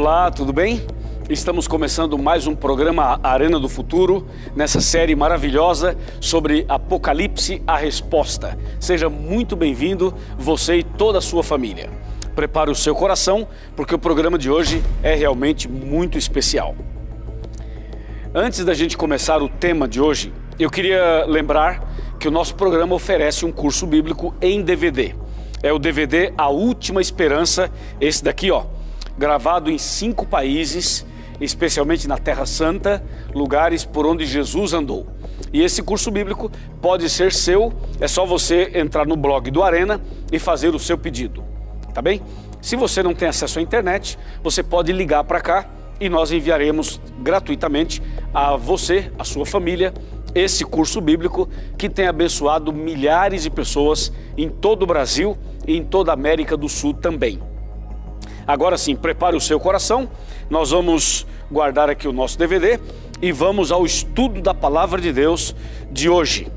Olá, tudo bem? Estamos começando mais um programa Arena do Futuro, nessa série maravilhosa sobre Apocalipse, a Resposta. Seja muito bem-vindo, você e toda a sua família. Prepare o seu coração, porque o programa de hoje é realmente muito especial. Antes da gente começar o tema de hoje, eu queria lembrar que o nosso programa oferece um curso bíblico em DVD. É o DVD A Última Esperança, esse daqui, gravado em 5 países, especialmente na Terra Santa, lugares por onde Jesus andou. E esse curso bíblico pode ser seu, é só você entrar no blog do Arena e fazer o seu pedido, tá bem? Se você não tem acesso à internet, você pode ligar para cá e nós enviaremos gratuitamente a você, a sua família, esse curso bíblico que tem abençoado milhares de pessoas em todo o Brasil e em toda a América do Sul também. Agora sim, prepare o seu coração, nós vamos guardar aqui o nosso DVD e vamos ao estudo da Palavra de Deus de hoje.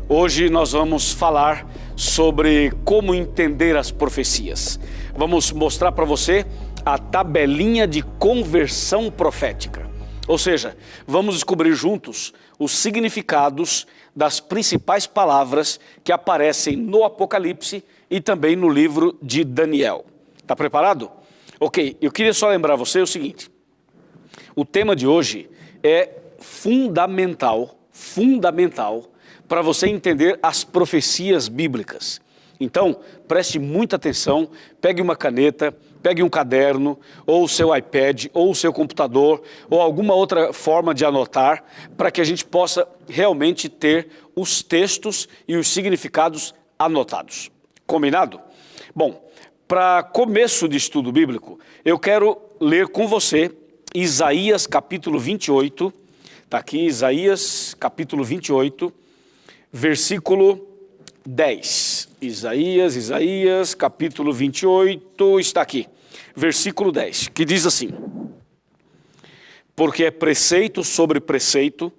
Hoje nós vamos falar sobre como entender as profecias. Vamos mostrar para você a tabelinha de conversão profética. Ou seja, vamos descobrir juntos os significados das principais palavras que aparecem no Apocalipse e também no livro de Daniel. Está preparado? Ok, eu queria só lembrar você o seguinte. O tema de hoje é fundamental para você entender as profecias bíblicas. Então, preste muita atenção, pegue uma caneta, pegue um caderno, ou o seu iPad, ou o seu computador, ou alguma outra forma de anotar, para que a gente possa realmente ter os textos e os significados anotados. Combinado? Bom, para começo de estudo bíblico, eu quero ler com você Isaías capítulo 28, está aqui Isaías capítulo 28, versículo 10. Isaías capítulo 28, está aqui, versículo 10, que diz assim: porque é preceito sobre preceito,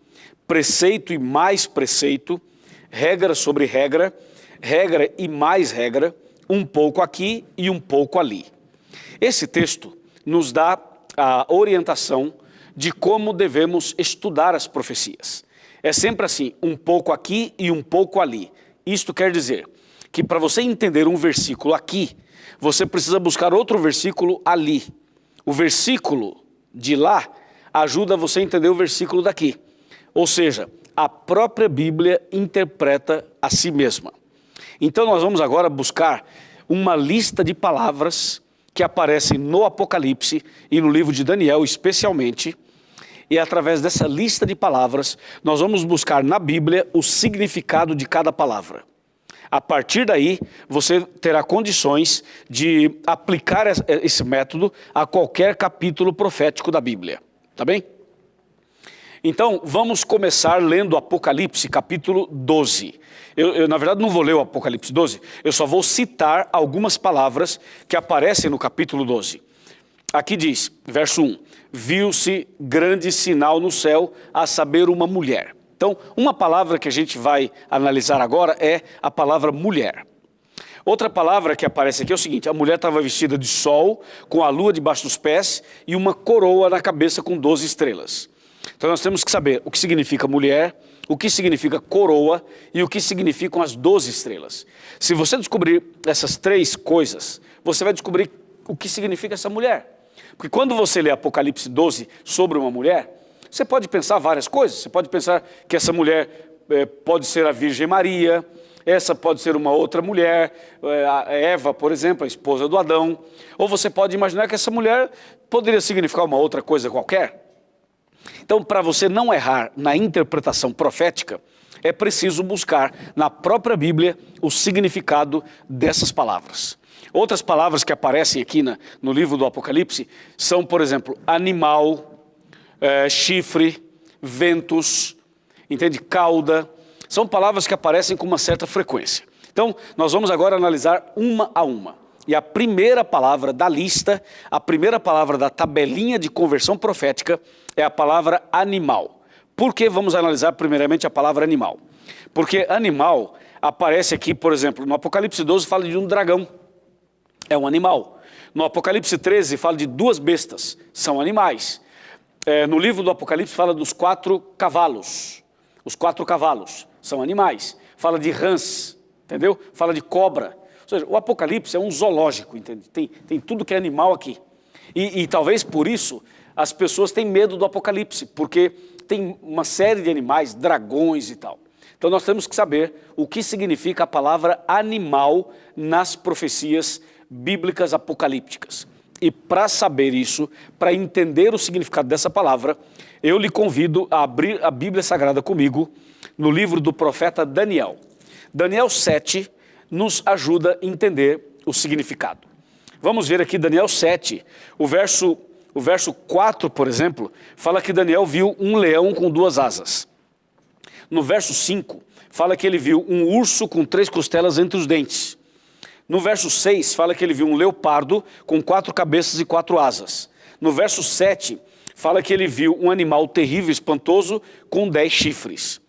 preceito e mais preceito, regra sobre regra, regra e mais regra, um pouco aqui e um pouco ali. Esse texto nos dá a orientação de como devemos estudar as profecias. É sempre assim, um pouco aqui e um pouco ali. Isto quer dizer que para você entender um versículo aqui, você precisa buscar outro versículo ali. O versículo de lá ajuda você a entender o versículo daqui. Ou seja, a própria Bíblia interpreta a si mesma. Então nós vamos agora buscar uma lista de palavras que aparecem no Apocalipse e no livro de Daniel especialmente. E através dessa lista de palavras, nós vamos buscar na Bíblia o significado de cada palavra. A partir daí, você terá condições de aplicar esse método a qualquer capítulo profético da Bíblia. Tá bem? Então, vamos começar lendo Apocalipse, capítulo 12. Eu, na verdade, não vou ler o Apocalipse 12, eu só vou citar algumas palavras que aparecem no capítulo 12. Aqui diz, verso 1, viu-se grande sinal no céu, a saber, uma mulher. Então, uma palavra que a gente vai analisar agora é a palavra mulher. Outra palavra que aparece aqui é o seguinte, a mulher estava vestida de sol, com a lua debaixo dos pés e uma coroa na cabeça com 12 estrelas. Então nós temos que saber o que significa mulher, o que significa coroa e o que significam as 12 estrelas. Se você descobrir essas 3 coisas, você vai descobrir o que significa essa mulher. Porque quando você lê Apocalipse 12 sobre uma mulher, você pode pensar várias coisas. Você pode pensar que essa mulher pode ser a Virgem Maria, essa pode ser uma outra mulher, a Eva, por exemplo, a esposa do Adão. Ou você pode imaginar que essa mulher poderia significar uma outra coisa qualquer. Então, para você não errar na interpretação profética, é preciso buscar na própria Bíblia o significado dessas palavras. Outras palavras que aparecem aqui no livro do Apocalipse são, por exemplo, animal, chifre, ventos, entende? Cauda. São palavras que aparecem com uma certa frequência. Então, nós vamos agora analisar uma a uma. E a primeira palavra da lista, a primeira palavra da tabelinha de conversão profética é a palavra animal. Por que vamos analisar primeiramente a palavra animal? Porque animal aparece aqui, por exemplo, no Apocalipse 12 fala de um dragão. é um animal. No Apocalipse 13 fala de 2 bestas, são animais. No livro do Apocalipse fala dos 4 cavalos. Os 4 cavalos são animais. Fala de rãs, entendeu? Fala de cobra. Ou seja, o Apocalipse é um zoológico, entende? Tem tudo que é animal aqui. E talvez por isso as pessoas têm medo do Apocalipse, porque tem uma série de animais, dragões e tal. Então nós temos que saber o que significa a palavra animal nas profecias bíblicas apocalípticas. E para saber isso, para entender o significado dessa palavra, eu lhe convido a abrir a Bíblia Sagrada comigo no livro do profeta Daniel. Daniel 7 nos ajuda a entender o significado. Vamos ver aqui Daniel 7, o verso 4, por exemplo, fala que Daniel viu um leão com 2 asas. No verso 5, fala que ele viu um urso com 3 costelas entre os dentes. No verso 6, fala que ele viu um leopardo com 4 cabeças e 4 asas. No verso 7, fala que ele viu um animal terrível, espantoso, com 10 chifres.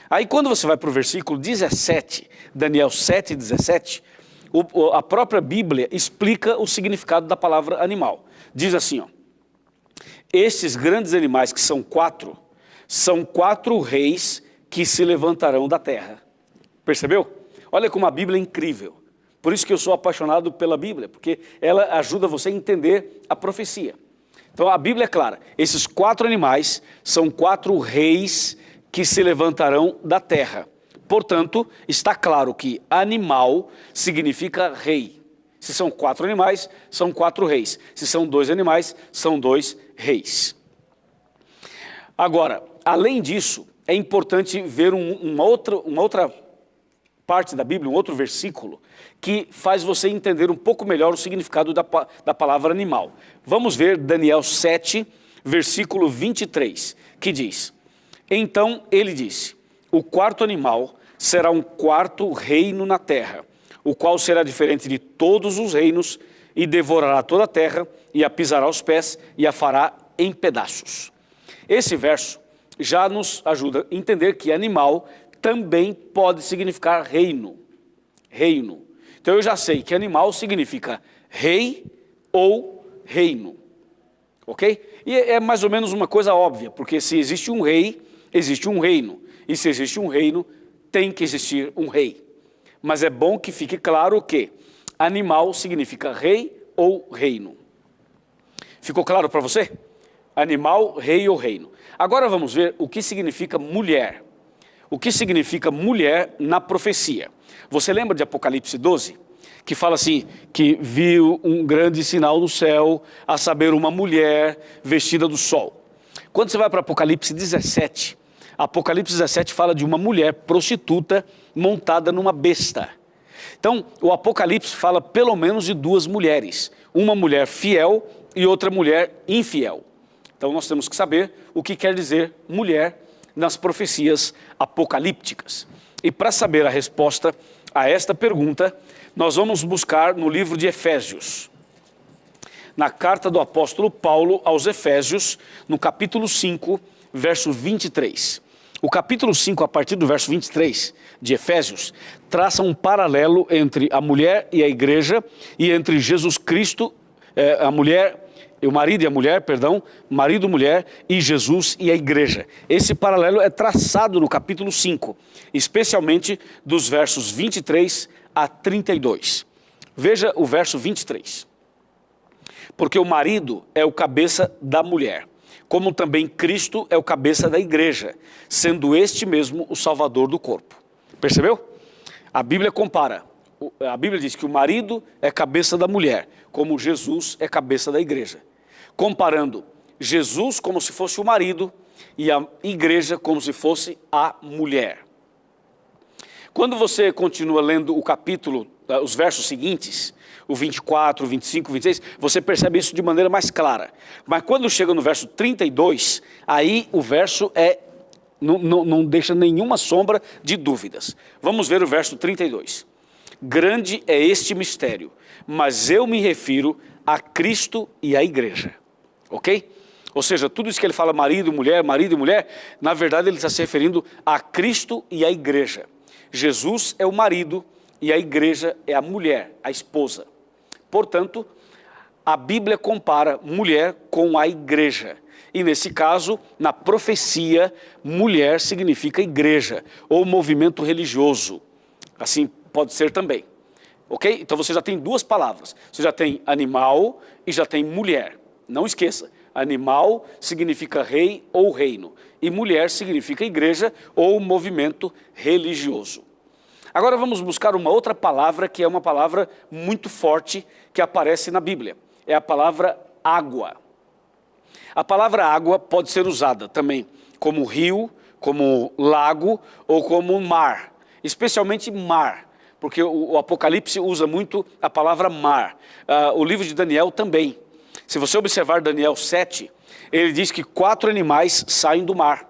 Aí quando você vai para o versículo 17, Daniel 7, 17, a própria Bíblia explica o significado da palavra animal. Diz assim, ó: esses grandes animais, que são 4 reis que se levantarão da terra. Percebeu? Olha como a Bíblia é incrível. Por isso que eu sou apaixonado pela Bíblia, porque ela ajuda você a entender a profecia. Então a Bíblia é clara, esses 4 animais são 4 reis que se levantarão da terra. Portanto, está claro que animal significa rei. Se são 4 animais, são 4 reis. Se são 2 animais, são 2 reis. Agora, além disso, é importante ver uma outra parte da Bíblia, um outro versículo, que faz você entender um pouco melhor o significado da palavra animal. Vamos ver Daniel 7, versículo 23, que diz: então ele disse, o 4º animal será um 4º reino na terra, o qual será diferente de todos os reinos, e devorará toda a terra, e a pisará aos pés, e a fará em pedaços. Esse verso já nos ajuda a entender que animal também pode significar reino. Reino. Então eu já sei que animal significa rei ou reino. Ok? E é mais ou menos uma coisa óbvia, porque se existe um rei, existe um reino. E se existe um reino, tem que existir um rei. Mas é bom que fique claro que animal significa rei ou reino. Ficou claro para você? Animal, rei ou reino. Agora vamos ver o que significa mulher. O que significa mulher na profecia. Você lembra de Apocalipse 12? Que fala assim, que viu um grande sinal no céu, a saber, uma mulher vestida do sol. Quando você vai para Apocalipse 17, Apocalipse 17 fala de uma mulher prostituta montada numa besta. Então, o Apocalipse fala pelo menos de 2 mulheres. Uma mulher fiel e outra mulher infiel. Então, nós temos que saber o que quer dizer mulher nas profecias apocalípticas. E para saber a resposta a esta pergunta, nós vamos buscar no livro de Efésios. Na carta do apóstolo Paulo aos Efésios, no capítulo 5, verso 23. O capítulo 5, a partir do verso 23 de Efésios, traça um paralelo entre a mulher e a igreja, e entre Jesus Cristo, o marido e a mulher, marido e mulher, e Jesus e a igreja. Esse paralelo é traçado no capítulo 5, especialmente dos versos 23 a 32. Veja o verso 23. Porque o marido é o cabeça da mulher, como também Cristo é o cabeça da igreja, sendo este mesmo o salvador do corpo. Percebeu? A Bíblia compara. A Bíblia diz que o marido é cabeça da mulher, como Jesus é cabeça da igreja. Comparando Jesus como se fosse o marido e a igreja como se fosse a mulher. Quando você continua lendo o capítulo, os versos seguintes, o 24, o 25, o 26, você percebe isso de maneira mais clara. Mas quando chega no verso 32, aí o verso não deixa nenhuma sombra de dúvidas. Vamos ver o verso 32. Grande é este mistério, mas eu me refiro a Cristo e à igreja. Ok? Ou seja, tudo isso que ele fala marido e mulher, na verdade ele está se referindo a Cristo e à igreja. Jesus é o marido e a igreja é a mulher, a esposa. Portanto, a Bíblia compara mulher com a igreja. E nesse caso, na profecia, mulher significa igreja ou movimento religioso. Assim pode ser também. Ok? Então você já tem duas palavras. Você já tem animal e já tem mulher. Não esqueça, animal significa rei ou reino. E mulher significa igreja ou movimento religioso. Agora vamos buscar uma outra palavra que é uma palavra muito forte que aparece na Bíblia. É a palavra água. A palavra água pode ser usada também como rio, como lago ou como mar. Especialmente mar, porque o Apocalipse usa muito a palavra mar. O livro de Daniel também. Se você observar Daniel 7, ele diz que 4 animais saem do mar.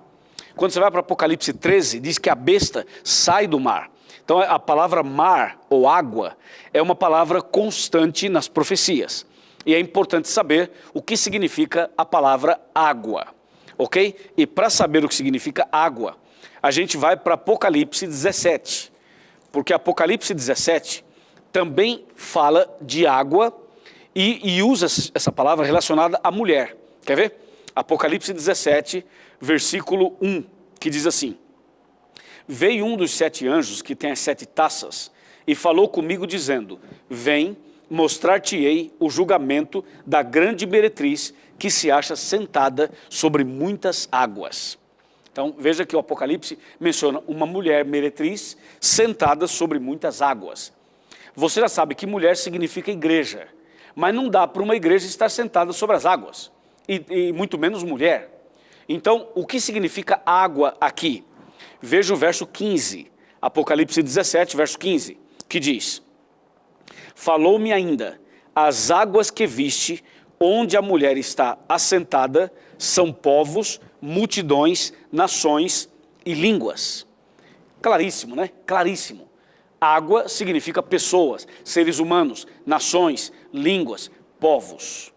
Quando você vai para Apocalipse 13, diz que a besta sai do mar. Então a palavra mar ou água é uma palavra constante nas profecias. E é importante saber o que significa a palavra água, ok? E para saber o que significa água, a gente vai para Apocalipse 17. Porque Apocalipse 17 também fala de água e usa essa palavra relacionada à mulher. Quer ver? Apocalipse 17, versículo 1, que diz assim: Veio um dos 7 anjos que tem as 7 taças e falou comigo dizendo: Vem, mostrar-te-ei o julgamento da grande meretriz que se acha sentada sobre muitas águas. Então veja que o Apocalipse menciona uma mulher meretriz sentada sobre muitas águas. Você já sabe que mulher significa igreja, mas não dá para uma igreja estar sentada sobre as águas, e muito menos mulher. Então o que significa água aqui? Veja o verso 15, Apocalipse 17, verso 15, que diz: Falou-me ainda, as águas que viste, onde a mulher está assentada, são povos, multidões, nações e línguas. Claríssimo, né? Claríssimo. Água significa pessoas, seres humanos, nações, línguas, povos.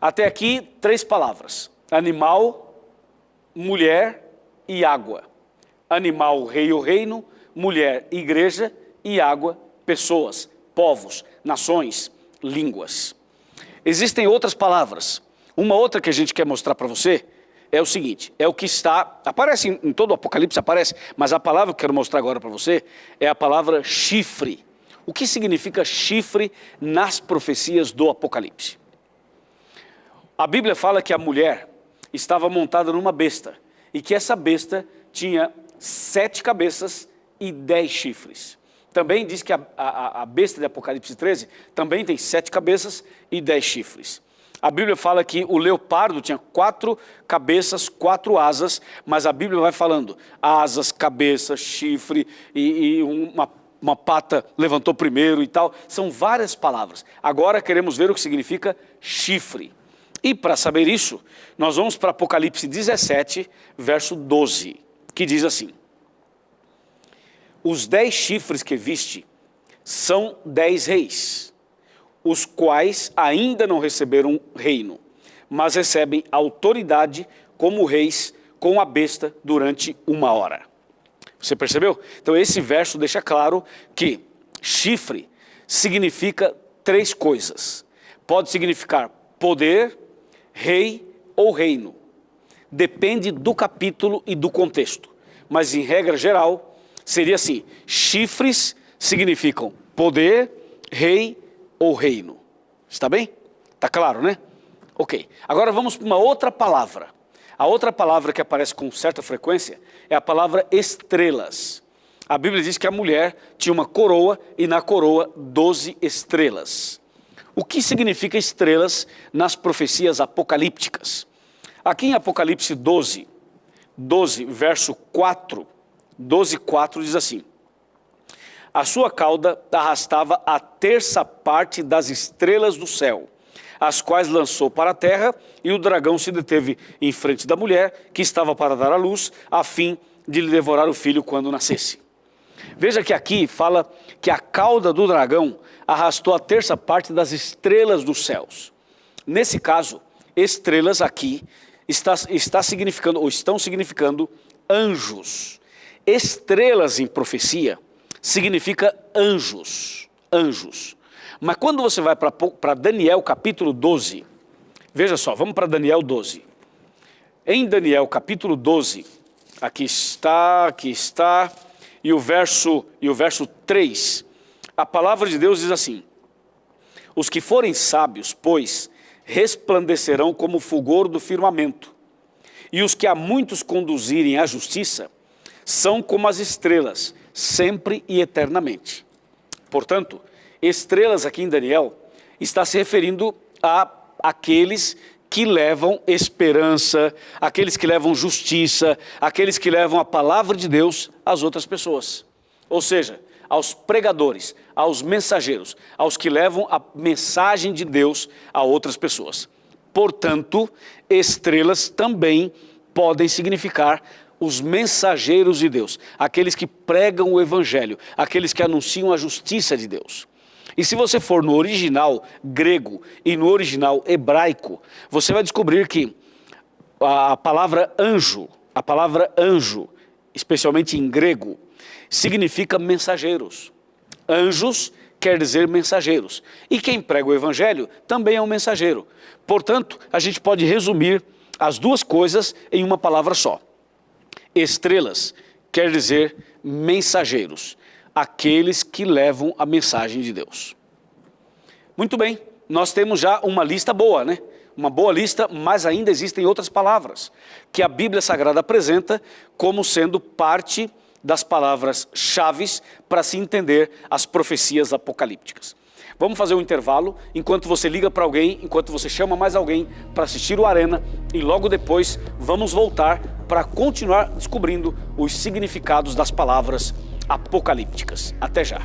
Até aqui, 3 palavras: animal, mulher e água. Animal, rei ou reino, mulher, igreja, e água, pessoas, povos, nações, línguas. Existem outras palavras. Uma outra que a gente quer mostrar para você é o seguinte, é o que está, aparece em todo o Apocalipse, aparece, mas a palavra que eu quero mostrar agora para você é a palavra chifre. O que significa chifre nas profecias do Apocalipse? A Bíblia fala que a mulher estava montada numa besta e que essa besta tinha 7 cabeças e 10 chifres. Também diz que a besta de Apocalipse 13 também tem 7 cabeças e 10 chifres. A Bíblia fala que o leopardo tinha 4 cabeças, 4 asas, mas a Bíblia vai falando asas, cabeça, chifre e uma pata levantou primeiro e tal. São várias palavras. Agora queremos ver o que significa chifre. E para saber isso, nós vamos para Apocalipse 17, verso 12, que diz assim: Os 10 chifres que viste são 10 reis, os quais ainda não receberam reino, mas recebem autoridade como reis com a besta durante 1 hora. Você percebeu? Então esse verso deixa claro que chifre significa 3 coisas. Pode significar poder, rei ou reino. Depende do capítulo e do contexto. Mas em regra geral, seria assim: chifres significam poder, rei ou reino. Está bem? Está claro, né? Ok. Agora vamos para uma outra palavra. A outra palavra que aparece com certa frequência é a palavra estrelas. A Bíblia diz que a mulher tinha uma coroa e na coroa 12 estrelas. O que significa estrelas nas profecias apocalípticas? Aqui em Apocalipse 12, verso 4, 12:4 diz assim: A sua cauda arrastava a 1/3 parte das estrelas do céu, as quais lançou para a terra, e o dragão se deteve em frente da mulher, que estava para dar à luz, a fim de lhe devorar o filho quando nascesse. Veja que aqui fala que a cauda do dragão arrastou a 1/3 parte das estrelas dos céus. Nesse caso, estrelas aqui está significando, ou estão significando, anjos. Estrelas em profecia significa anjos, anjos. Mas quando você vai para Daniel capítulo 12, veja só, vamos para Daniel 12. Em Daniel capítulo 12, aqui está, e o verso 3, a palavra de Deus diz assim: os que forem sábios, pois, resplandecerão como o fulgor do firmamento, e os que a muitos conduzirem à justiça, são como as estrelas, sempre e eternamente. Portanto, estrelas aqui em Daniel está se referindo a aqueles que levam esperança, aqueles que levam justiça, aqueles que levam a palavra de Deus às outras pessoas. Ou seja, aos pregadores, aos mensageiros, aos que levam a mensagem de Deus a outras pessoas. Portanto, estrelas também podem significar os mensageiros de Deus, aqueles que pregam o evangelho, aqueles que anunciam a justiça de Deus. E se você for no original grego e no original hebraico, você vai descobrir que a palavra anjo, especialmente em grego, significa mensageiros. Anjos quer dizer mensageiros. E quem prega o evangelho também é um mensageiro. Portanto, a gente pode resumir as duas coisas em uma palavra só. Estrelas quer dizer mensageiros, aqueles que levam a mensagem de Deus. Muito bem, nós temos já uma lista boa, né? Uma boa lista, mas ainda existem outras palavras que a Bíblia Sagrada apresenta como sendo parte das palavras-chaves para se entender as profecias apocalípticas. Vamos fazer um intervalo, enquanto você liga para alguém, enquanto você chama mais alguém para assistir o Arena, e logo depois vamos voltar para continuar descobrindo os significados das palavras apocalípticas. Até já.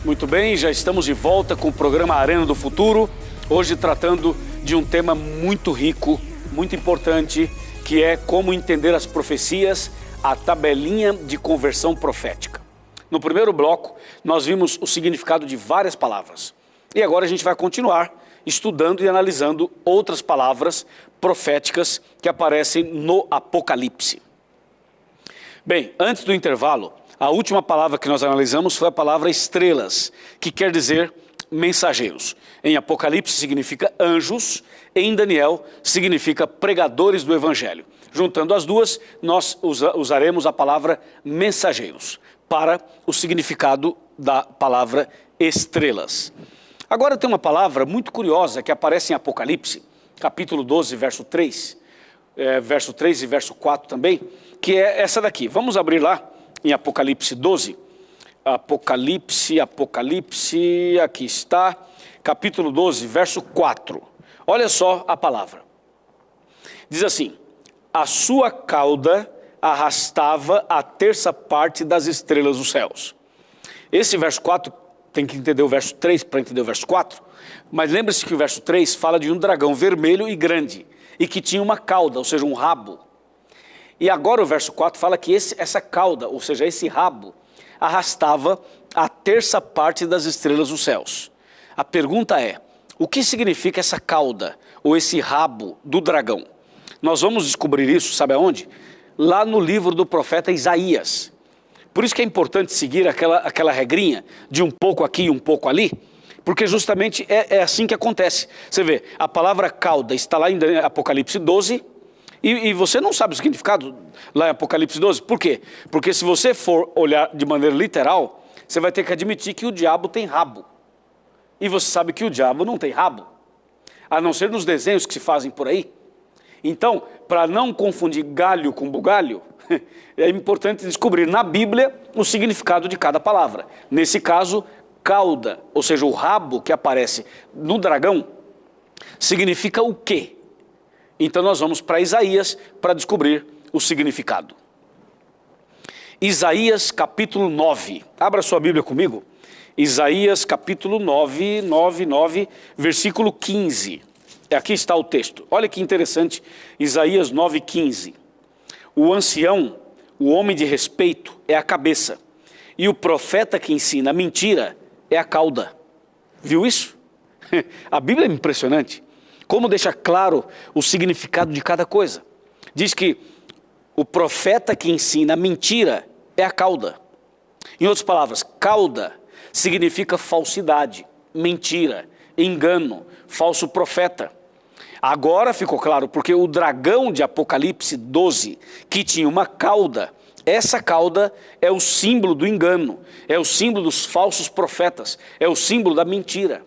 Muito bem, já estamos de volta com o programa Arena do Futuro, hoje tratando de um tema muito rico, muito importante, que é como entender as profecias, a tabelinha de conversão profética. No primeiro bloco, nós vimos o significado de várias palavras. E agora a gente vai continuar estudando e analisando outras palavras proféticas que aparecem no Apocalipse. Bem, antes do intervalo, a última palavra que nós analisamos foi a palavra estrelas, que quer dizer mensageiros. Em Apocalipse significa anjos, em Daniel significa pregadores do evangelho. Juntando as duas, nós usaremos a palavra mensageiros para o significado da palavra estrelas. Agora tem uma palavra muito curiosa que aparece em Apocalipse, capítulo 12, verso 3, verso 3 e verso 4 também, que é essa daqui. Vamos abrir lá em Apocalipse 12. Apocalipse, aqui está, capítulo 12, verso 4. Olha só a palavra. Diz assim: a sua cauda arrastava a terça parte das estrelas dos céus. Esse verso 4, tem que entender o verso 3 para entender o verso 4, mas lembre-se que o verso 3 fala de um dragão vermelho e grande, e que tinha uma cauda, ou seja, um rabo. E agora o verso 4 fala que essa cauda, ou seja, esse rabo, arrastava a terça parte das estrelas dos céus. A pergunta é, o que significa essa cauda, ou esse rabo do dragão? Nós vamos descobrir isso, sabe aonde? Lá no livro do profeta Isaías. Por isso que é importante seguir aquela regrinha de um pouco aqui e um pouco ali, porque justamente é assim que acontece. Você vê, a palavra cauda está lá em Apocalipse 12, e você não sabe o significado lá em Apocalipse 12. Por quê? Porque se você for olhar de maneira literal, você vai ter que admitir que o diabo tem rabo. E você sabe que o diabo não tem rabo, a não ser nos desenhos que se fazem por aí. Então, para não confundir galho com bugalho, é importante descobrir na Bíblia o significado de cada palavra. Nesse caso, cauda, ou seja, o rabo que aparece no dragão, significa o quê? Então nós vamos para Isaías para descobrir o significado. Isaías capítulo 9. Abra sua Bíblia comigo. Isaías capítulo 9, versículo 15. Aqui está o texto. Olha que interessante. Isaías 9, 15. O ancião, o homem de respeito, é a cabeça. E o profeta que ensina a mentira é a cauda. Viu isso? A Bíblia é impressionante. como deixa claro o significado de cada coisa. Diz que o profeta que ensina mentira é a cauda. Em outras palavras, cauda significa falsidade, mentira, engano, falso profeta. Agora ficou claro, porque o dragão de Apocalipse 12, que tinha uma cauda, essa cauda é o símbolo do engano, é o símbolo dos falsos profetas, é o símbolo da mentira.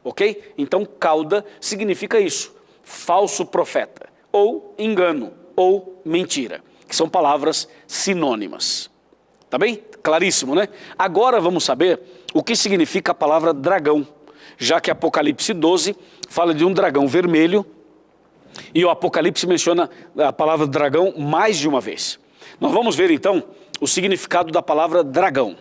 Ok? Então cauda significa isso, falso profeta, ou engano, ou mentira, que são palavras sinônimas. Tá bem? Claríssimo, né? Agora vamos saber o que significa a palavra dragão, já que Apocalipse 12 fala de um dragão vermelho, e o Apocalipse menciona a palavra dragão mais de uma vez. Nós vamos ver então o significado da palavra dragão.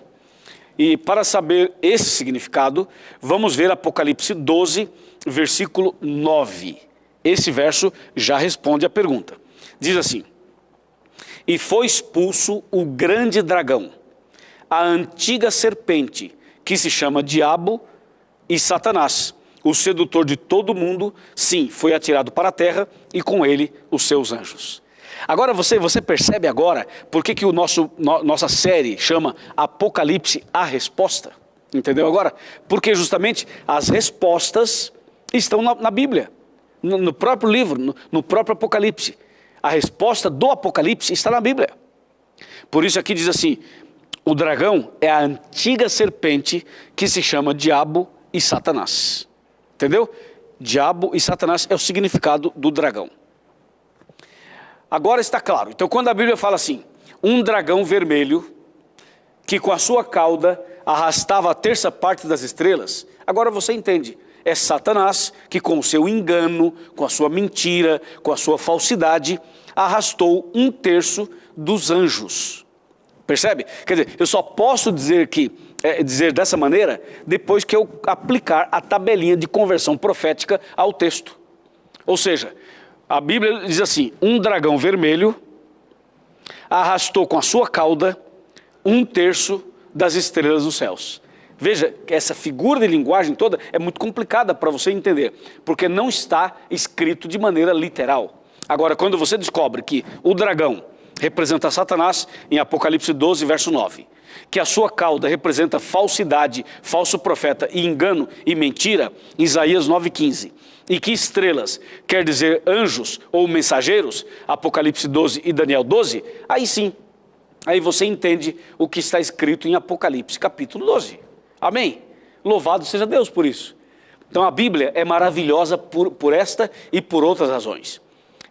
E para saber esse significado, vamos ver Apocalipse 12, versículo 9. Esse verso já responde a pergunta. Diz assim: e foi expulso o grande dragão, a antiga serpente, que se chama Diabo e Satanás, o sedutor de todo mundo, sim, foi atirado para a terra e com ele os seus anjos. Agora você percebe agora por que nossa série chama Apocalipse a Resposta? Entendeu agora? Porque justamente as respostas estão na Bíblia, no próprio livro, no próprio Apocalipse. A resposta do Apocalipse está na Bíblia. Por isso aqui diz assim: o dragão é a antiga serpente que se chama Diabo e Satanás. Entendeu? Diabo e Satanás é o significado do dragão. Agora está claro. Então quando a Bíblia fala assim, um dragão vermelho que com a sua cauda arrastava a terça parte das estrelas, agora você entende. É Satanás que com o seu engano, com a sua mentira, com a sua falsidade, arrastou um terço dos anjos. Percebe? Quer dizer, eu só posso dizer dessa maneira depois que eu aplicar a tabelinha de conversão profética ao texto. Ou seja, a Bíblia diz assim, um dragão vermelho arrastou com a sua cauda um terço das estrelas dos céus. Veja, essa figura de linguagem toda é muito complicada para você entender, porque não está escrito de maneira literal. Agora, quando você descobre que o dragão representa Satanás, em Apocalipse 12, verso 9, que a sua cauda representa falsidade, falso profeta e engano e mentira, em Isaías 9,15, e que estrelas quer dizer anjos ou mensageiros, Apocalipse 12 e Daniel 12, aí sim, aí você entende o que está escrito em Apocalipse capítulo 12. Amém? Louvado seja Deus por isso. Então a Bíblia é maravilhosa por esta e por outras razões.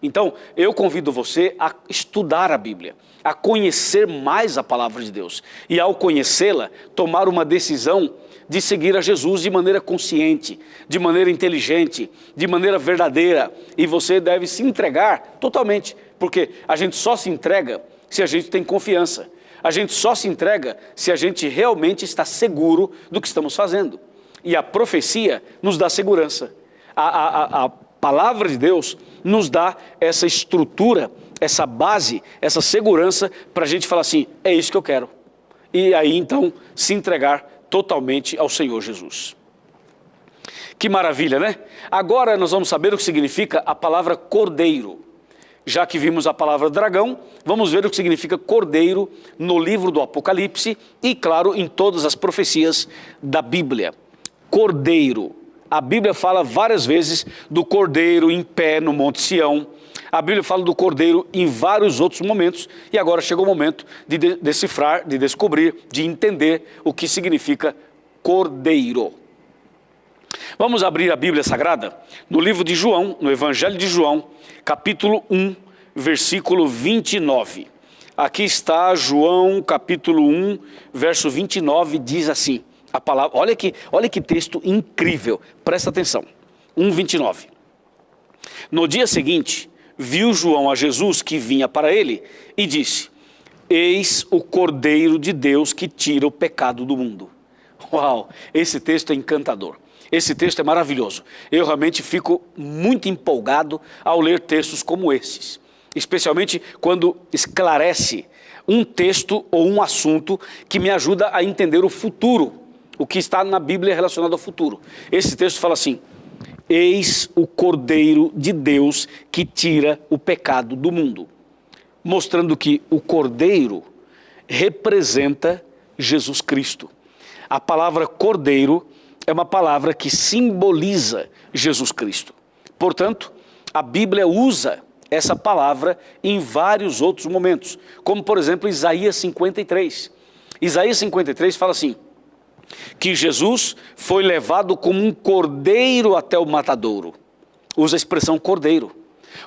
Então eu convido você a estudar a Bíblia, a conhecer mais a palavra de Deus. E ao conhecê-la, tomar uma decisão de seguir a Jesus de maneira consciente, de maneira inteligente, de maneira verdadeira. E você deve se entregar totalmente, porque a gente só se entrega se a gente tem confiança. A gente só se entrega se a gente realmente está seguro do que estamos fazendo. E a profecia nos dá segurança. A palavra de Deus nos dá essa estrutura, essa base, essa segurança para a gente falar assim, é isso que eu quero. E aí então se entregar totalmente ao Senhor Jesus. Que maravilha, né? Agora nós vamos saber o que significa a palavra cordeiro. Já que vimos a palavra dragão, vamos ver o que significa cordeiro no livro do Apocalipse e, claro, em todas as profecias da Bíblia. Cordeiro. A Bíblia fala várias vezes do cordeiro em pé no Monte Sião. A Bíblia fala do cordeiro em vários outros momentos e agora chegou o momento de decifrar, de descobrir, de entender o que significa cordeiro. Vamos abrir a Bíblia Sagrada no livro de João, no Evangelho de João, capítulo 1, versículo 29. Aqui está João, capítulo 1, verso 29, diz assim, a palavra, olha que texto incrível, presta atenção, 1:29. No dia seguinte, viu João a Jesus que vinha para ele e disse, eis o Cordeiro de Deus que tira o pecado do mundo. Uau, esse texto é encantador. Esse texto é maravilhoso. Eu realmente fico muito empolgado ao ler textos como esses. Especialmente quando esclarece um texto ou um assunto que me ajuda a entender o futuro. O que está na Bíblia relacionado ao futuro. Esse texto fala assim, eis o Cordeiro de Deus que tira o pecado do mundo. Mostrando que o Cordeiro representa Jesus Cristo. A palavra Cordeiro é uma palavra que simboliza Jesus Cristo. Portanto, a Bíblia usa essa palavra em vários outros momentos, como por exemplo Isaías 53. Isaías 53 fala assim, que Jesus foi levado como um cordeiro até o matadouro. Usa a expressão cordeiro.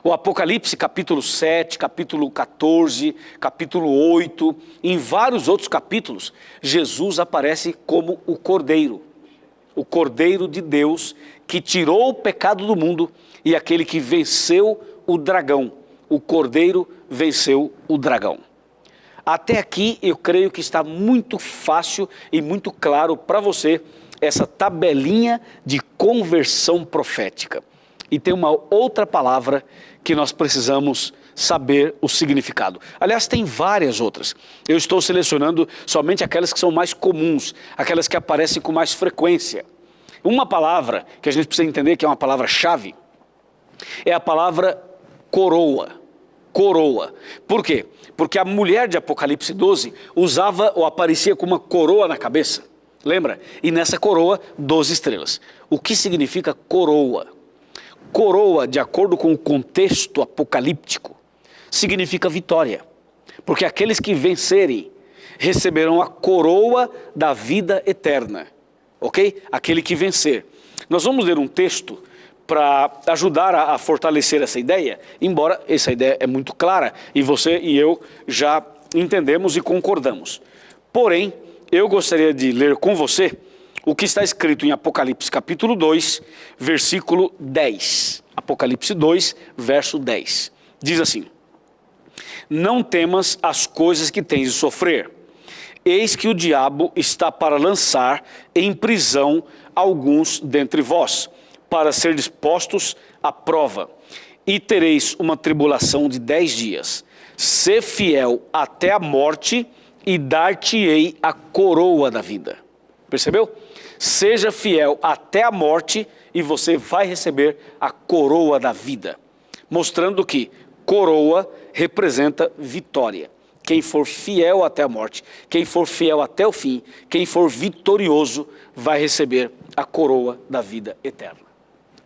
O Apocalipse capítulo 7, capítulo 14, capítulo 8, em vários outros capítulos, Jesus aparece como o Cordeiro de Deus que tirou o pecado do mundo e aquele que venceu o dragão. O Cordeiro venceu o dragão. Até aqui eu creio que está muito fácil e muito claro para você essa tabelinha de conversão profética. E tem uma outra palavra que nós precisamos saber o significado. Aliás, tem várias outras. Eu estou selecionando somente aquelas que são mais comuns, aquelas que aparecem com mais frequência. Uma palavra que a gente precisa entender que é uma palavra-chave é a palavra coroa. Coroa. Por quê? Porque a mulher de Apocalipse 12 usava ou aparecia com uma coroa na cabeça. Lembra? E nessa coroa, 12 estrelas. O que significa coroa? Coroa, de acordo com o contexto apocalíptico, significa vitória. Porque aqueles que vencerem receberão a coroa da vida eterna. Ok? Aquele que vencer. Nós vamos ler um texto para ajudar a fortalecer essa ideia, embora essa ideia é muito clara e você e eu já entendemos e concordamos. Porém, eu gostaria de ler com você o que está escrito em Apocalipse capítulo 2, versículo 10. Apocalipse 2, verso 10. Diz assim: não temas as coisas que tens de sofrer. Eis que o diabo está para lançar em prisão alguns dentre vós, para ser dispostos à prova, e tereis uma tribulação de 10 dias. Sê fiel até a morte, e dar-te-ei a coroa da vida. Percebeu? Seja fiel até a morte, e você vai receber a coroa da vida. Mostrando que coroa representa vitória. Quem for fiel até a morte, quem for fiel até o fim, quem for vitorioso, vai receber a coroa da vida eterna.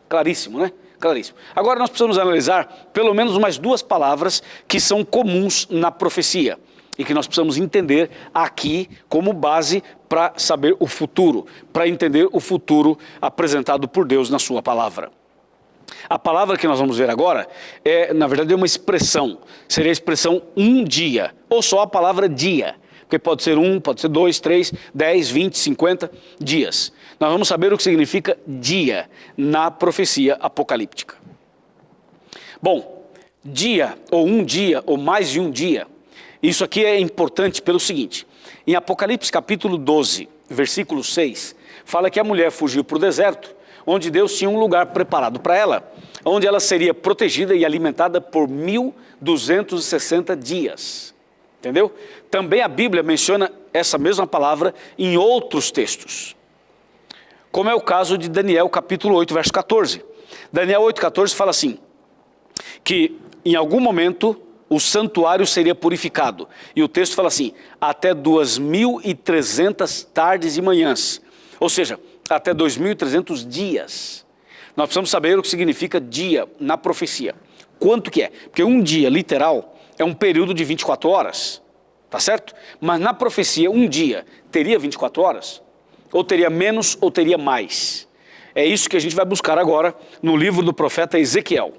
Claríssimo, né? Claríssimo. Agora nós precisamos analisar pelo menos umas duas palavras que são comuns na profecia e que nós precisamos entender aqui como base para saber o futuro, para entender o futuro apresentado por Deus na sua palavra. A palavra que nós vamos ver agora é, na verdade, uma expressão. Seria a expressão um dia, ou só a palavra dia. Porque pode ser 1, pode ser 2, 3, 10, 20, 50 dias. Nós vamos saber o que significa dia na profecia apocalíptica. Bom, dia, ou mais de um dia, isso aqui é importante pelo seguinte. Em Apocalipse capítulo 12, versículo 6, fala que a mulher fugiu para o deserto, onde Deus tinha um lugar preparado para ela, onde ela seria protegida e alimentada por 1260 dias. Entendeu? Também a Bíblia menciona essa mesma palavra em outros textos. Como é o caso de Daniel capítulo 8, verso 14. Daniel 8, 14 fala assim, que em algum momento o santuário seria purificado. E o texto fala assim, até 2300 tardes e manhãs. Ou seja, até 2300 dias. Nós precisamos saber o que significa dia na profecia. Quanto que é? Porque um dia, literal, é um período de 24 horas, tá certo? Mas na profecia, um dia teria 24 horas? Ou teria menos, ou teria mais? É isso que a gente vai buscar agora no livro do profeta Ezequiel.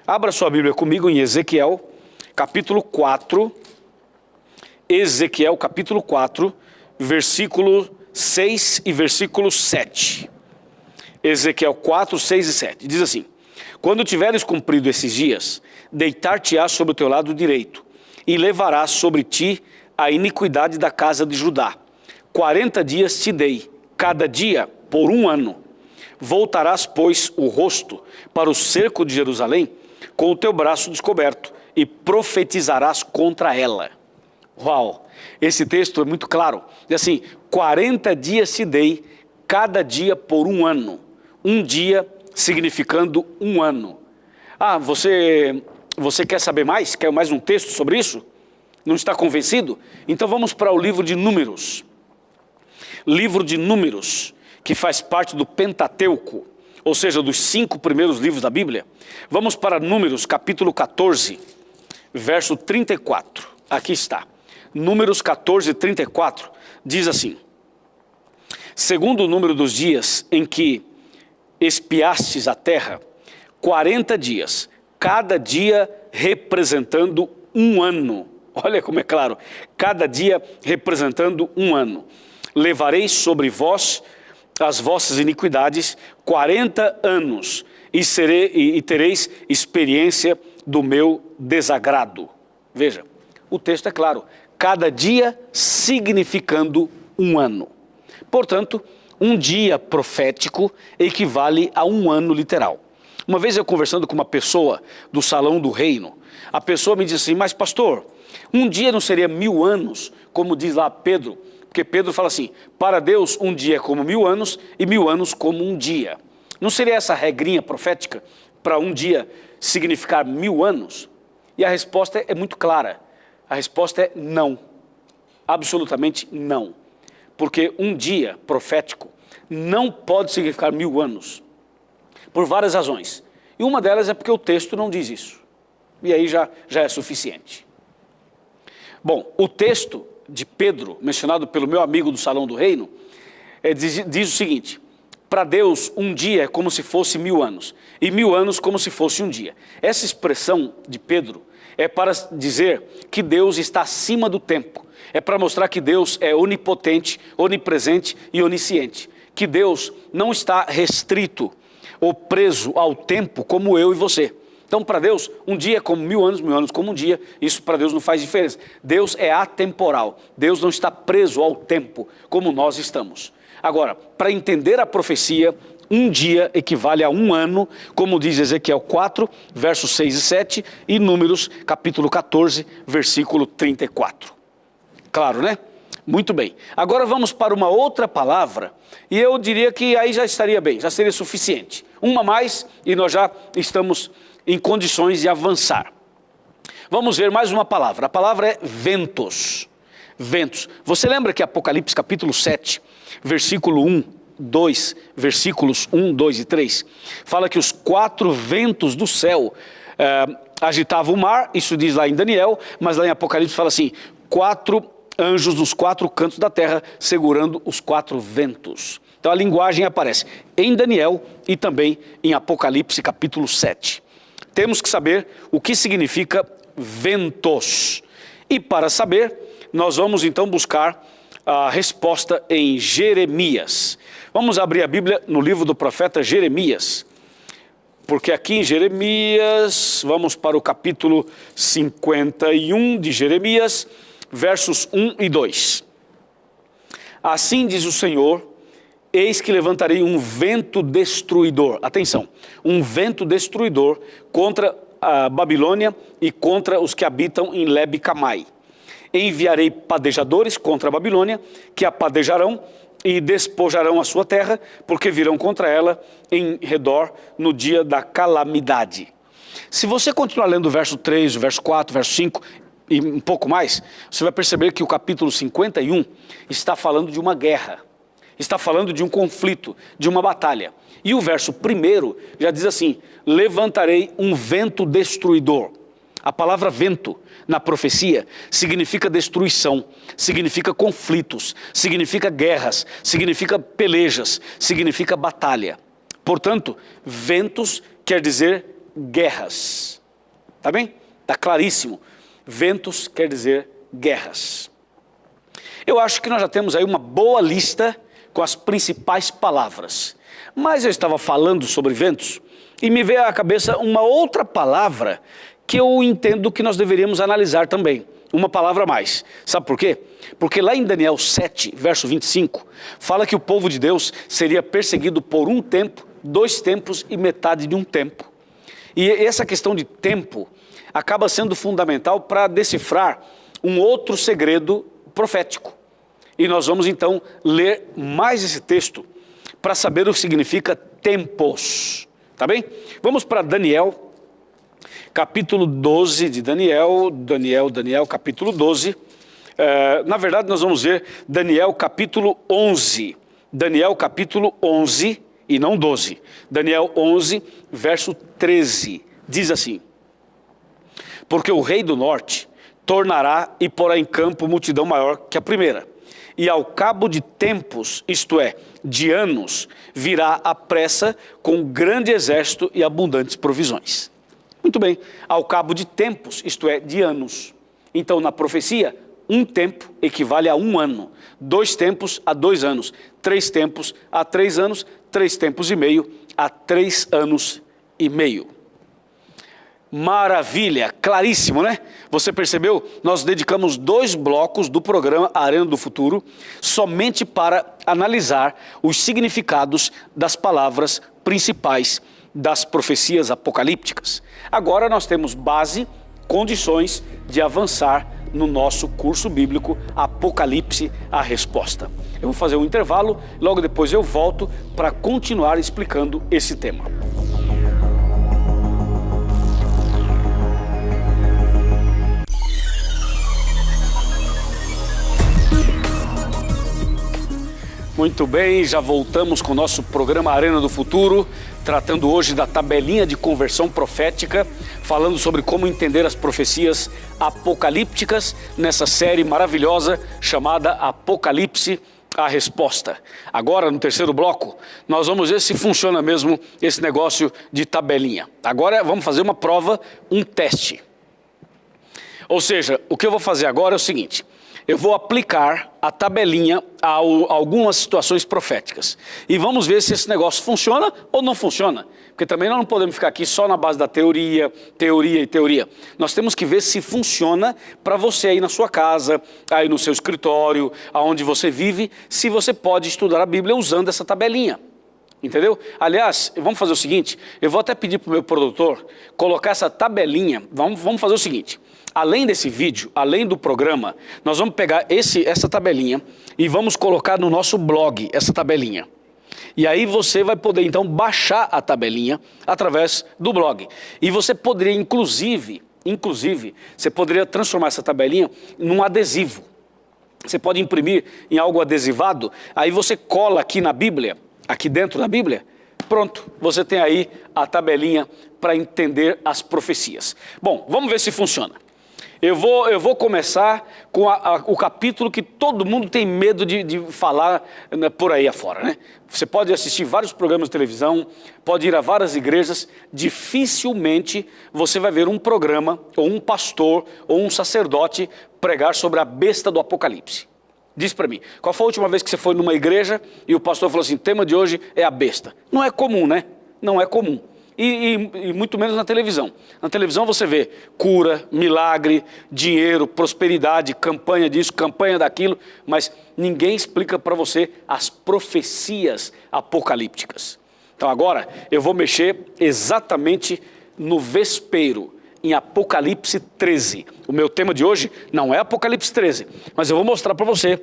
Abra sua Bíblia comigo em Ezequiel, capítulo 4. Ezequiel, capítulo 4, versículo 6 e versículo 7. Ezequiel 4, 6 e 7. Diz assim, quando tiveres cumprido esses dias, deitar-te-ás sobre o teu lado direito, e levarás sobre ti a iniquidade da casa de Judá. 40 dias te dei, cada dia por 1 ano. Voltarás, pois, o rosto para o cerco de Jerusalém, com o teu braço descoberto, e profetizarás contra ela. Uau! Esse texto é muito claro. Diz assim, 40 dias te dei, cada dia por 1 ano. Um dia significando um ano. Ah, você quer saber mais? Quer mais um texto sobre isso? Não está convencido? Então vamos para o livro de Números. Livro de Números, que faz parte do Pentateuco, ou seja, dos 5 primeiros livros da Bíblia. Vamos para Números, capítulo 14, verso 34. Aqui está. Números 14, 34, diz assim: segundo o número dos dias em que espiastes a terra, 40 dias, cada dia representando um ano. Olha como é claro, cada dia representando um ano. Levareis sobre vós as vossas iniquidades 40 anos e tereis experiência do meu desagrado. Veja, o texto é claro, cada dia significando um ano. Portanto, um dia profético equivale a um ano literal. Uma vez eu conversando com uma pessoa do Salão do Reino, a pessoa me disse assim: mas pastor, um dia não seria 1000 anos, como diz lá Pedro? Porque Pedro fala assim: para Deus um dia é como 1000 anos e 1000 anos como um dia. Não seria essa regrinha profética para um dia significar 1000 anos? E a resposta é muito clara. A resposta é não. Absolutamente não. Porque um dia profético não pode significar 1000 anos. Por várias razões. E uma delas é porque o texto não diz isso. E aí já é suficiente. Bom, o texto de Pedro, mencionado pelo meu amigo do Salão do Reino, diz o seguinte: para Deus um dia é como se fosse 1000 anos, e 1000 anos como se fosse um dia. Essa expressão de Pedro é para dizer que Deus está acima do tempo. É para mostrar que Deus é onipotente, onipresente e onisciente. Que Deus não está restrito ou preso ao tempo como eu e você. Então, para Deus, um dia é como 1000 anos, 1000 anos como um dia. Isso para Deus não faz diferença. Deus é atemporal. Deus não está preso ao tempo como nós estamos. Agora, para entender a profecia, um dia equivale a um ano, como diz Ezequiel 4, versos 6 e 7, e Números, capítulo 14, versículo 34. Claro, né? Muito bem. Agora vamos para uma outra palavra, e eu diria que aí já estaria bem, já seria suficiente. Uma mais e nós já estamos em condições de avançar. Vamos ver mais uma palavra. A palavra é ventos. Ventos. Você lembra que Apocalipse capítulo 7, versículo 1, 2, versículos 1, 2 e 3, fala que os 4 ventos do céu agitavam o mar, isso diz lá em Daniel, mas lá em Apocalipse fala assim: 4 anjos nos 4 cantos da terra segurando os 4 ventos. Então a linguagem aparece em Daniel e também em Apocalipse capítulo 7. Temos que saber o que significa ventos. E para saber, nós vamos então buscar a resposta em Jeremias. Vamos abrir a Bíblia no livro do profeta Jeremias. Porque aqui em Jeremias, vamos para o capítulo 51 de Jeremias, versos 1 e 2. Assim diz o Senhor: eis que levantarei um vento destruidor. Atenção, um vento destruidor contra a Babilônia e contra os que habitam em Lebe-Camai. Enviarei padejadores contra a Babilônia, que a padejarão e despojarão a sua terra, porque virão contra ela em redor no dia da calamidade. Se você continuar lendo o verso 3, o verso 4, o verso 5 e um pouco mais, você vai perceber que o capítulo 51 está falando de uma guerra, está falando de um conflito, de uma batalha. E o verso 1 já diz assim: levantarei um vento destruidor. A palavra vento na profecia significa destruição, significa conflitos, significa guerras, significa pelejas, significa batalha. Portanto, ventos quer dizer guerras. Tá bem? Tá claríssimo. Ventos quer dizer guerras. Eu acho que nós já temos aí uma boa lista com as principais palavras. Mas eu estava falando sobre ventos e me veio à cabeça uma outra palavra que eu entendo que nós deveríamos analisar também. Uma palavra a mais. Sabe por quê? Porque lá em Daniel 7, verso 25, fala que o povo de Deus seria perseguido por um tempo, 2 tempos e metade de um tempo. E essa questão de tempo acaba sendo fundamental para decifrar um outro segredo profético. E nós vamos então ler mais esse texto para saber o que significa tempos. tá bem? Vamos para Daniel, capítulo 12 de Daniel, capítulo 12. Na verdade, nós vamos ver Daniel, capítulo 11. Daniel, capítulo 11 e não 12. Daniel 11, verso 13. Diz assim: porque o rei do norte tornará e porá em campo multidão maior que a primeira. E ao cabo de tempos, isto é, de anos, virá à pressa com grande exército e abundantes provisões. Muito bem, ao cabo de tempos, isto é, de anos. Então, na profecia, um tempo equivale a um ano, 2 tempos a 2 anos, 3 tempos a 3 anos, 3 tempos e meio a 3 anos e meio. Maravilha, claríssimo, né? Você percebeu? Nós dedicamos 2 blocos do programa Arena do Futuro somente para analisar os significados das palavras principais das profecias apocalípticas. Agora nós temos base, condições de avançar no nosso curso bíblico Apocalipse, a Resposta. Eu vou fazer um intervalo, logo depois eu volto para continuar explicando esse tema. Muito bem, já voltamos com o nosso programa Arena do Futuro, tratando hoje da tabelinha de conversão profética, falando sobre como entender as profecias apocalípticas nessa série maravilhosa chamada Apocalipse, a Resposta. Agora, no terceiro bloco, nós vamos ver se funciona mesmo esse negócio de tabelinha. Agora vamos fazer uma prova, um teste. Ou seja, o que eu vou fazer agora é o seguinte: eu vou aplicar a tabelinha a algumas situações proféticas. E vamos ver se esse negócio funciona ou não funciona. Porque também nós não podemos ficar aqui só na base da teoria. Nós temos que ver se funciona para você aí na sua casa, aí no seu escritório, aonde você vive, se você pode estudar a Bíblia usando essa tabelinha. Entendeu? Aliás, vamos fazer o seguinte, eu vou até pedir para o meu produtor colocar essa tabelinha. Vamos fazer o seguinte: além desse vídeo, além do programa, nós vamos pegar essa tabelinha e vamos colocar no nosso blog essa tabelinha. E aí você vai poder então baixar a tabelinha através do blog. E você poderia inclusive, você poderia transformar essa tabelinha num adesivo. Você pode imprimir em algo adesivado, aí você cola aqui na Bíblia, aqui dentro da Bíblia, pronto, você tem aí a tabelinha para entender as profecias. Bom, vamos ver se funciona. Eu vou começar com o capítulo que todo mundo tem medo de falar, né, por aí afora, né? Você pode assistir vários programas de televisão, pode ir a várias igrejas, dificilmente você vai ver um programa, ou um pastor, ou um sacerdote pregar sobre a besta do Apocalipse. Diz para mim, qual foi a última vez que você foi numa igreja e o pastor falou assim: o tema de hoje é a besta? Não é comum, né? Não é comum. E muito menos na televisão. Na televisão você vê cura, milagre, dinheiro, prosperidade, campanha disso, campanha daquilo, mas ninguém explica para você as profecias apocalípticas. Então agora eu vou mexer exatamente no vespeiro, em Apocalipse 13. O meu tema de hoje não é Apocalipse 13, mas eu vou mostrar para você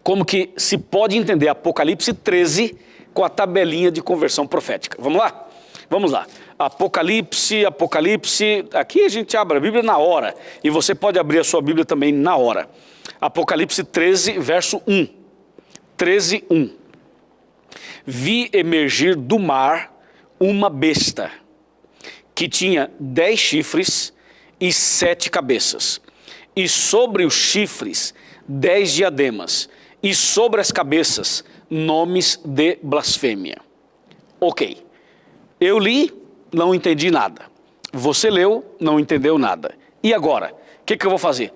como que se pode entender Apocalipse 13 com a tabelinha de conversão profética. Vamos lá? Vamos lá, Apocalipse, aqui a gente abre a Bíblia na hora, e você pode abrir a sua Bíblia também na hora. Apocalipse 13, verso 1, 13, 1. Vi emergir do mar uma besta, que tinha 10 chifres e 7 cabeças, e sobre os chifres 10 diademas, e sobre as cabeças nomes de blasfêmia. Ok. Eu li, não entendi nada. Você leu, não entendeu nada. E agora? O que eu vou fazer?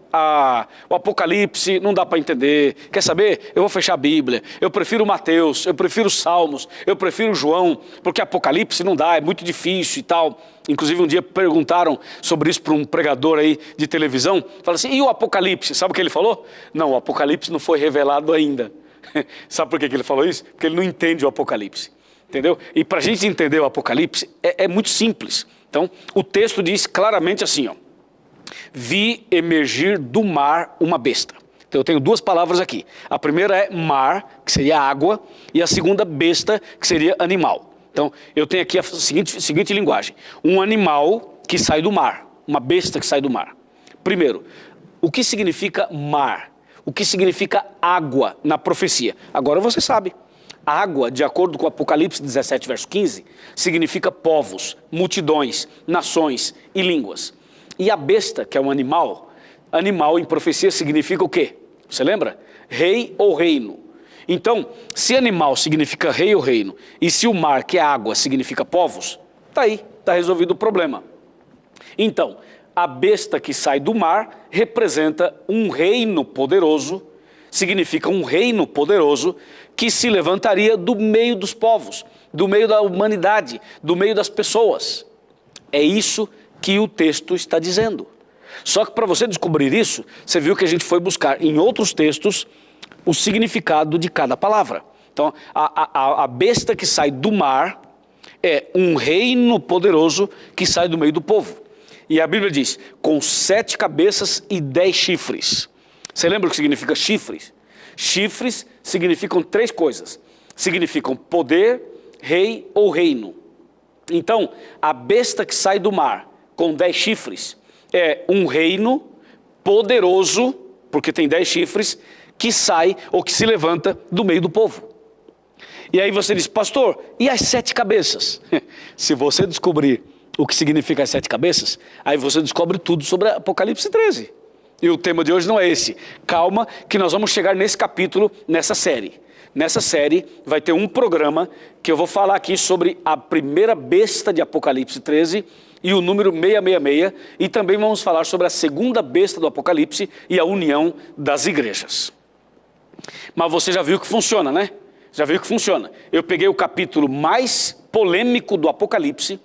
O Apocalipse não dá para entender. Quer saber? Eu vou fechar a Bíblia. Eu prefiro Mateus, eu prefiro Salmos, eu prefiro João, porque Apocalipse não dá, é muito difícil e tal. Inclusive um dia perguntaram sobre isso para um pregador aí de televisão. Falaram assim, e o Apocalipse? Sabe o que ele falou? Não, o Apocalipse não foi revelado ainda. Sabe por que ele falou isso? Porque ele não entende o Apocalipse. Entendeu? E para a gente entender o Apocalipse é muito simples. Então, o texto diz claramente assim, ó: vi emergir do mar uma besta. Então eu tenho 2 palavras aqui. A primeira é mar, que seria água, e a segunda besta, que seria animal. Então, eu tenho aqui a seguinte linguagem. Um animal que sai do mar, uma besta que sai do mar. Primeiro, o que significa mar? O que significa água na profecia? Agora você sabe. Água, de acordo com Apocalipse 17, verso 15, significa povos, multidões, nações e línguas. E a besta, que é um animal em profecia significa o quê? Você lembra? Rei ou reino. Então, se animal significa rei ou reino, e se o mar, que é água, significa povos, tá aí, tá resolvido o problema. Então, a besta que sai do mar representa um reino poderoso, significa um reino poderoso que se levantaria do meio dos povos, do meio da humanidade, do meio das pessoas. É isso que o texto está dizendo. Só que para você descobrir isso, você viu que a gente foi buscar em outros textos o significado de cada palavra. Então, a besta que sai do mar é um reino poderoso que sai do meio do povo. E a Bíblia diz, com 7 cabeças e 10 chifres. Você lembra o que significa chifres? Chifres significam 3 coisas. Significam poder, rei ou reino. Então, a besta que sai do mar com 10 chifres é um reino poderoso, porque tem 10 chifres, que sai ou que se levanta do meio do povo. E aí você diz, pastor, e as 7 cabeças? Se você descobrir o que significa as 7 cabeças, aí você descobre tudo sobre Apocalipse 13. E o tema de hoje não é esse. Calma, que nós vamos chegar nesse capítulo, nessa série. Nessa série vai ter um programa que eu vou falar aqui sobre a primeira besta de Apocalipse 13 e o número 666. E também vamos falar sobre a segunda besta do Apocalipse e a união das igrejas. Mas você já viu que funciona, né? Já viu que funciona. Eu peguei o capítulo mais polêmico do Apocalipse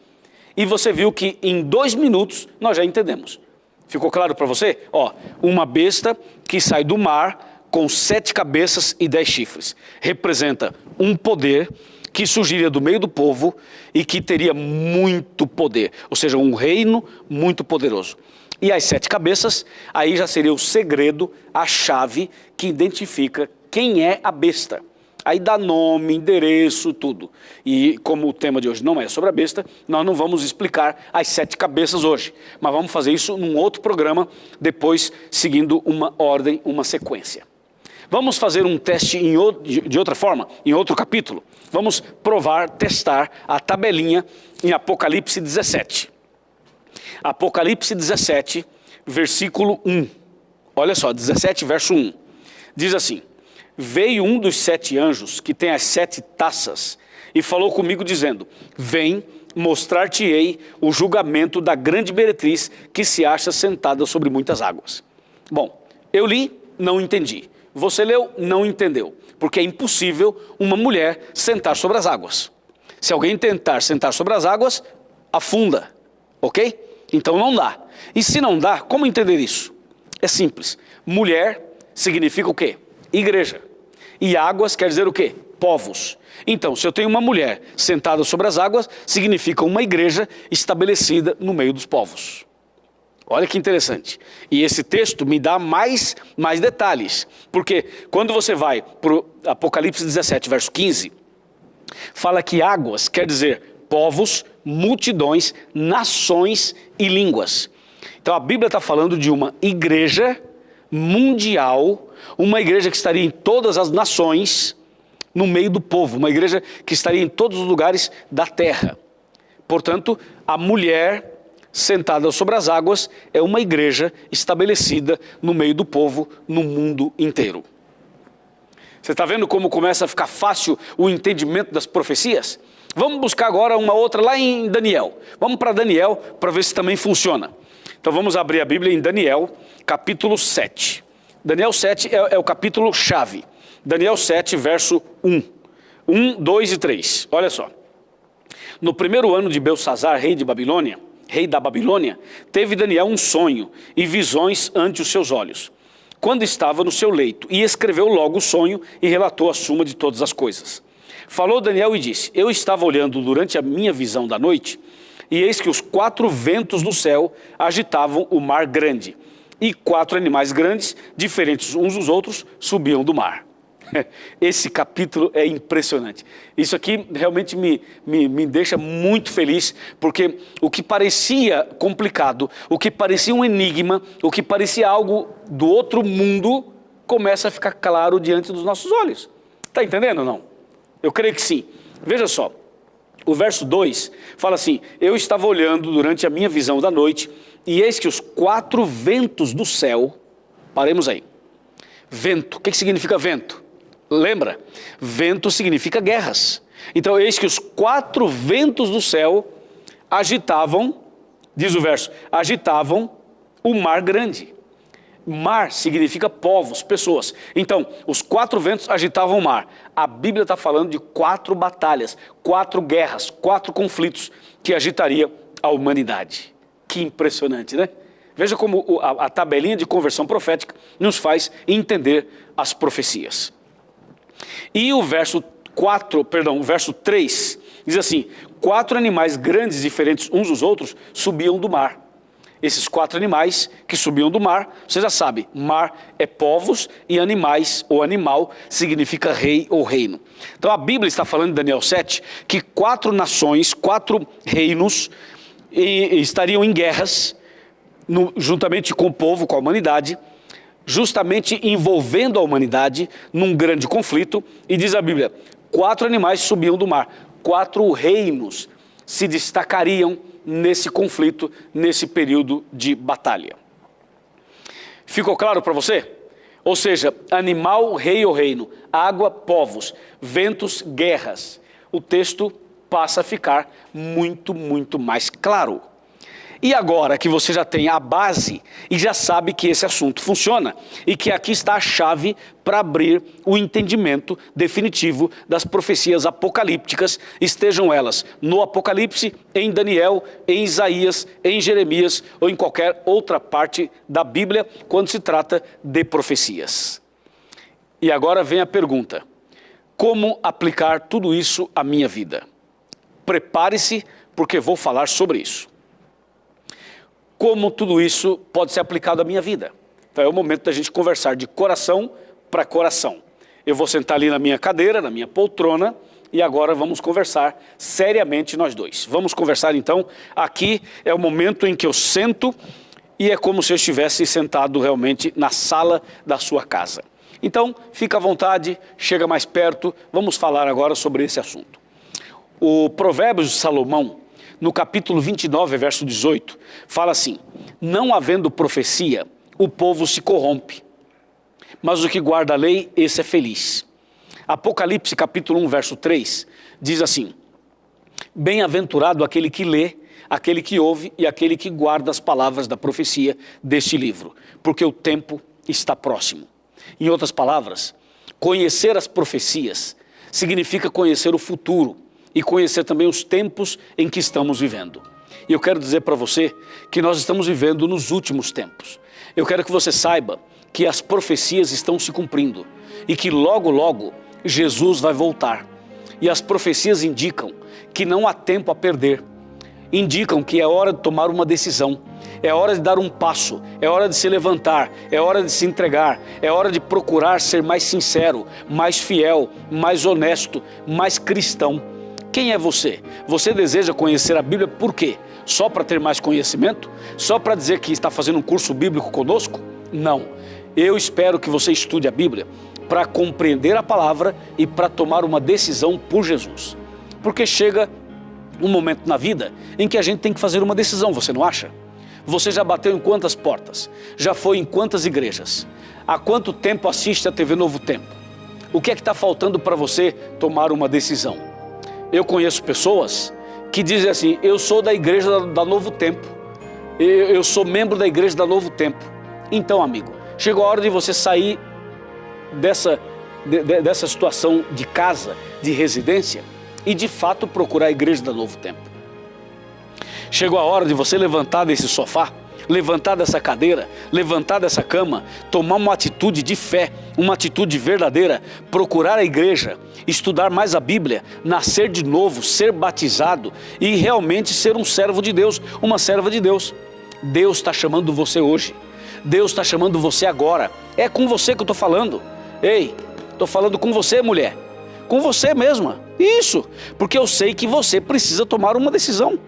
e você viu que em 2 minutos nós já entendemos. Ficou claro para você? Ó, uma besta que sai do mar com 7 cabeças e 10 chifres. Representa um poder que surgiria do meio do povo e que teria muito poder. Ou seja, um reino muito poderoso. E as 7 cabeças, aí já seria o segredo, a chave que identifica quem é a besta. Aí dá nome, endereço, tudo. E como o tema de hoje não é sobre a besta, nós não vamos explicar as 7 cabeças hoje. Mas vamos fazer isso num outro programa, depois seguindo uma ordem, uma sequência. Vamos fazer um teste de outra forma, em outro capítulo. Vamos provar, testar a tabelinha em Apocalipse 17. Apocalipse 17, versículo 1. Olha só, 17, verso 1. Diz assim: veio um dos 7 anjos, que tem as 7 taças, e falou comigo dizendo, vem, mostrar-te-ei o julgamento da grande meretriz que se acha sentada sobre muitas águas. Bom, eu li, não entendi. Você leu, não entendeu. Porque é impossível uma mulher sentar sobre as águas. Se alguém tentar sentar sobre as águas, afunda, ok? Então não dá. E se não dá, como entender isso? É simples. Mulher significa o quê? Igreja. E águas quer dizer o quê? Povos. Então, se eu tenho uma mulher sentada sobre as águas, significa uma igreja estabelecida no meio dos povos. Olha que interessante. E esse texto me dá mais detalhes. Porque quando você vai para o Apocalipse 17, verso 15, fala que águas quer dizer povos, multidões, nações e línguas. Então a Bíblia está falando de uma igreja mundial, uma igreja que estaria em todas as nações, no meio do povo, uma igreja que estaria em todos os lugares da terra. Portanto, a mulher sentada sobre as águas é uma igreja estabelecida no meio do povo, no mundo inteiro. Você está vendo como começa a ficar fácil o entendimento das profecias? Vamos buscar agora uma outra lá em Daniel. Vamos para Daniel para ver se também funciona. Então vamos abrir a Bíblia em Daniel, capítulo 7. Daniel 7 é o capítulo chave. Daniel 7, verso 1. 1, 2 e 3. Olha só. No primeiro ano de Belsazar, rei da Babilônia, teve Daniel um sonho e visões ante os seus olhos, quando estava no seu leito, e escreveu logo o sonho e relatou a suma de todas as coisas. Falou Daniel e disse, eu estava olhando durante a minha visão da noite, e eis que os 4 ventos do céu agitavam o mar grande, e 4 animais grandes, diferentes uns dos outros, subiam do mar. Esse capítulo é impressionante. Isso aqui realmente me deixa muito feliz, porque o que parecia complicado, o que parecia um enigma, o que parecia algo do outro mundo, começa a ficar claro diante dos nossos olhos. Está entendendo ou não? Eu creio que sim. Veja só, o verso 2 fala assim: eu estava olhando durante a minha visão da noite, e eis que os 4 ventos do céu, paremos aí. Vento, o que significa vento? Lembra? Vento significa guerras. Então, eis que os 4 ventos do céu agitavam, diz o verso, agitavam o mar grande. Mar significa povos, pessoas. Então, os 4 ventos agitavam o mar. A Bíblia está falando de 4 batalhas, 4 guerras, 4 conflitos que agitaria a humanidade. Que impressionante, né? Veja como a tabelinha de conversão profética nos faz entender as profecias. E o verso 3 diz assim: 4 animais grandes, diferentes uns dos outros, subiam do mar. Esses 4 animais que subiam do mar, você já sabe, mar é povos e animais, ou animal, significa rei ou reino. Então a Bíblia está falando em Daniel 7 que 4 nações, 4 reinos estariam em guerras, juntamente com o povo, com a humanidade, justamente envolvendo a humanidade num grande conflito. E diz a Bíblia, 4 animais subiam do mar, 4 reinos se destacariam nesse conflito, nesse período de batalha. Ficou claro para você? Ou seja, animal, rei ou reino, água, povos, ventos, guerras. O texto passa a ficar muito, muito mais claro. E agora que você já tem a base e já sabe que esse assunto funciona e que aqui está a chave para abrir o entendimento definitivo das profecias apocalípticas, estejam elas no Apocalipse, em Daniel, em Isaías, em Jeremias ou em qualquer outra parte da Bíblia quando se trata de profecias. E agora vem a pergunta: como aplicar tudo isso à minha vida? Prepare-se, porque vou falar sobre isso. Como tudo isso pode ser aplicado à minha vida? Então é o momento da gente conversar de coração para coração. Eu vou sentar ali na minha cadeira, na minha poltrona, e agora vamos conversar seriamente nós dois. Vamos conversar então, aqui é o momento em que eu sento e é como se eu estivesse sentado realmente na sala da sua casa. Então, fica à vontade, chega mais perto, vamos falar agora sobre esse assunto. O Provérbios de Salomão, no capítulo 29, verso 18, fala assim: não havendo profecia, o povo se corrompe, mas o que guarda a lei, esse é feliz. Apocalipse, capítulo 1, verso 3, diz assim: bem-aventurado aquele que lê, aquele que ouve e aquele que guarda as palavras da profecia deste livro, porque o tempo está próximo. Em outras palavras, conhecer as profecias significa conhecer o futuro, e conhecer também os tempos em que estamos vivendo. E eu quero dizer para você que nós estamos vivendo nos últimos tempos. Eu quero que você saiba que as profecias estão se cumprindo e que logo, logo, Jesus vai voltar. E as profecias indicam que não há tempo a perder. Indicam que é hora de tomar uma decisão, é hora de dar um passo, é hora de se levantar, é hora de se entregar, é hora de procurar ser mais sincero, mais fiel, mais honesto, mais cristão. Quem é você? Você deseja conhecer a Bíblia por quê? Só para ter mais conhecimento? Só para dizer que está fazendo um curso bíblico conosco? Não. Eu espero que você estude a Bíblia para compreender a palavra e para tomar uma decisão por Jesus. Porque chega um momento na vida em que a gente tem que fazer uma decisão, você não acha? Você já bateu em quantas portas? Já foi em quantas igrejas? Há quanto tempo assiste a TV Novo Tempo? O que é que está faltando para você tomar uma decisão? Eu conheço pessoas que dizem assim: eu sou da igreja da Novo Tempo, eu sou membro da igreja da Novo Tempo. Então, amigo, chegou a hora de você sair dessa situação de casa, de residência, e de fato procurar a igreja da Novo Tempo. Chegou a hora de você levantar desse sofá, levantar dessa cadeira, levantar dessa cama, tomar uma atitude de fé, uma atitude verdadeira, procurar a igreja, estudar mais a Bíblia, nascer de novo, ser batizado e realmente ser um servo de Deus, uma serva de Deus. Deus está chamando você hoje, Deus está chamando você agora, é com você que eu estou falando. Ei, Estou falando com você, mulher. Com você mesma. Isso, porque eu sei que você precisa tomar uma decisão.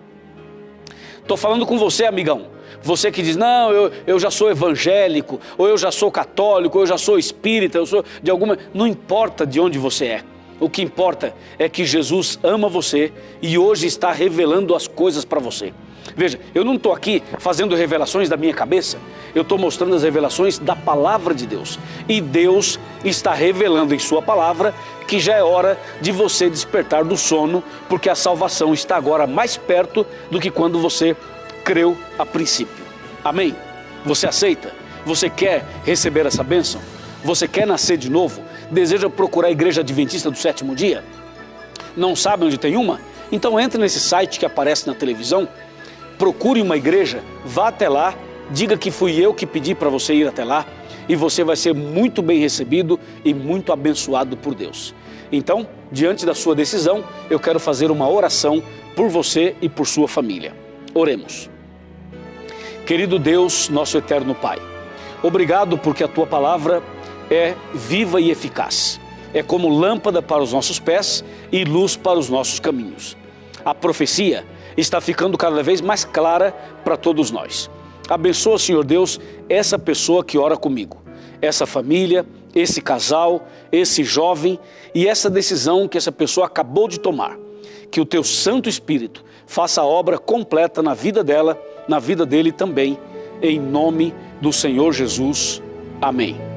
Estou falando com você, amigão. Você que diz, não, eu já sou evangélico, ou eu já sou católico, ou eu já sou espírita, eu sou de alguma... Não importa de onde você é. O que importa é que Jesus ama você e hoje está revelando as coisas para você. Veja, eu não estou aqui fazendo revelações da minha cabeça, eu estou mostrando as revelações da palavra de Deus. E Deus está revelando em sua palavra que já é hora de você despertar do sono, porque a salvação está agora mais perto do que quando você creu a princípio. Amém? Você aceita? Você quer receber essa bênção? Você quer nascer de novo? Deseja procurar a Igreja Adventista do Sétimo Dia? Não sabe onde tem uma? Então entre nesse site que aparece na televisão, procure uma igreja, vá até lá, diga que fui eu que pedi para você ir até lá e você vai ser muito bem recebido e muito abençoado por Deus. Então, diante da sua decisão, eu quero fazer uma oração por você e por sua família. Oremos. Querido Deus, nosso eterno Pai, obrigado porque a Tua palavra é viva e eficaz. É como lâmpada para os nossos pés e luz para os nossos caminhos. A profecia está ficando cada vez mais clara para todos nós. Abençoa, Senhor Deus, essa pessoa que ora comigo, essa família, esse casal, esse jovem e essa decisão que essa pessoa acabou de tomar. Que o Teu Santo Espírito faça a obra completa na vida dela, na vida dele também, em nome do Senhor Jesus. Amém.